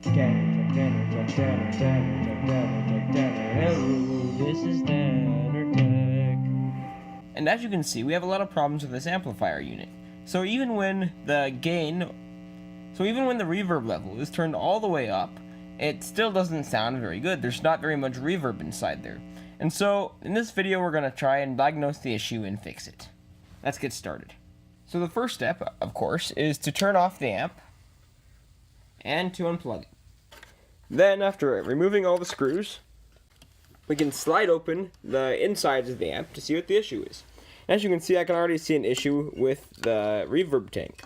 This is Tanner Tech. And as you can see, we have a lot of problems with this amplifier unit. So even when the reverb level is turned all the way up, it still doesn't sound very good. There's not very much reverb inside there. And so in this video, we're going to try and diagnose the issue and fix it. Let's get started. So the first step, of course, is to turn off the amp and to unplug it. Then, after removing all the screws, we can slide open the insides of the amp to see what the issue is. As you can see, I can already see an issue with the reverb tank.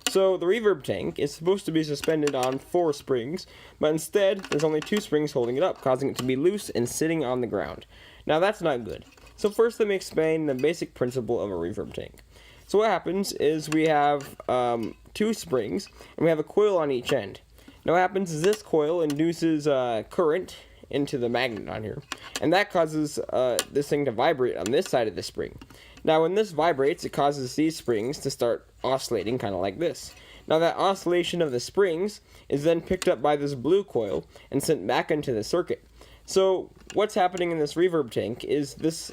So the reverb tank is supposed to be suspended on 4 springs, but instead there's only 2 springs holding it up, causing it to be loose and sitting on the ground. Now that's not good. So first let me explain the basic principle of a reverb tank. So what happens is we have 2 springs, and we have a coil on each end. Now what happens is this coil induces current into the magnet on here, and that causes this thing to vibrate on this side of the spring. Now when this vibrates, it causes these springs to start oscillating kind of like this. Now that oscillation of the springs is then picked up by this blue coil and sent back into the circuit. So what's happening in this reverb tank is this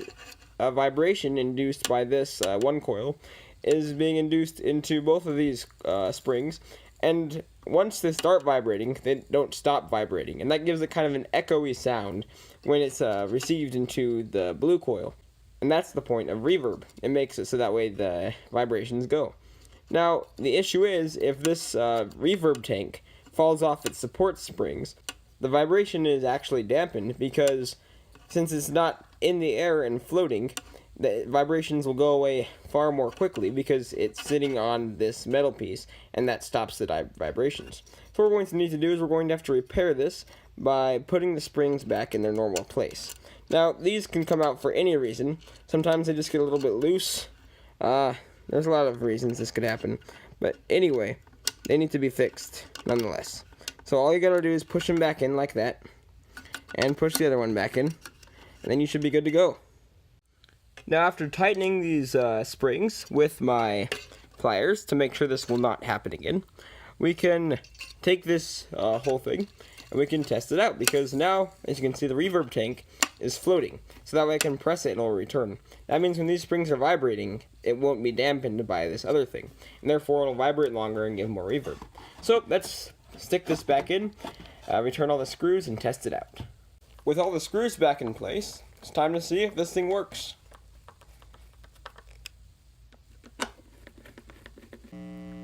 vibration induced by this one coil is being induced into both of these springs, and once they start vibrating, they don't stop vibrating, and that gives it kind of an echoey sound when it's received into the blue coil. And that's the point of reverb. It makes it so that way the vibrations go. Now, the issue is, if this reverb tank falls off its support springs, the vibration is actually dampened, because since it's not in the air and floating, the vibrations will go away far more quickly because it's sitting on this metal piece, and that stops the vibrations. So what we're going to need to do is we're going to have to repair this by putting the springs back in their normal place. Now, these can come out for any reason. Sometimes they just get a little bit loose. There's a lot of reasons this could happen. But anyway, they need to be fixed nonetheless. So all you gotta do is push them back in like that, and push the other one back in, and then you should be good to go. Now, after tightening these springs with my pliers to make sure this will not happen again, we can take this whole thing and we can test it out, because now, as you can see, the reverb tank is floating. So that way I can press it and it will return. That means when these springs are vibrating, it won't be dampened by this other thing, and therefore it'll vibrate longer and give more reverb. So let's stick this back in, return all the screws, and test it out. With all the screws back in place, it's time to see if this thing works.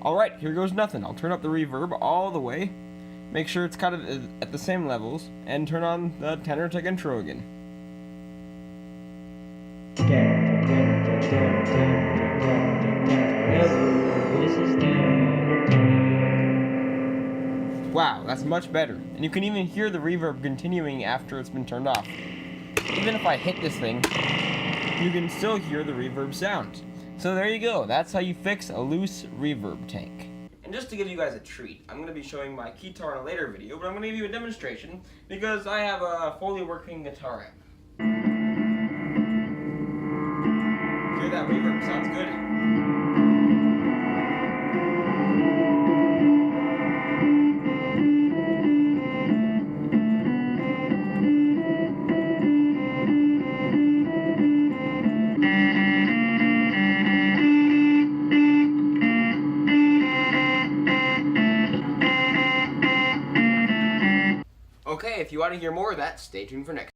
Alright, here goes nothing. I'll turn up the reverb all the way, make sure it's kind of at the same levels, and turn on the Tanner Tech intro again. Wow, that's much better. And you can even hear the reverb continuing after it's been turned off. Even if I hit this thing, you can still hear the reverb sound. So there you go, that's how you fix a loose reverb tank. And just to give you guys a treat, I'm going to be showing my guitar in a later video, but I'm going to give you a demonstration because I have a fully working guitar amp. Hear that reverb? Sounds good? Okay, if you want to hear more of that, stay tuned for next.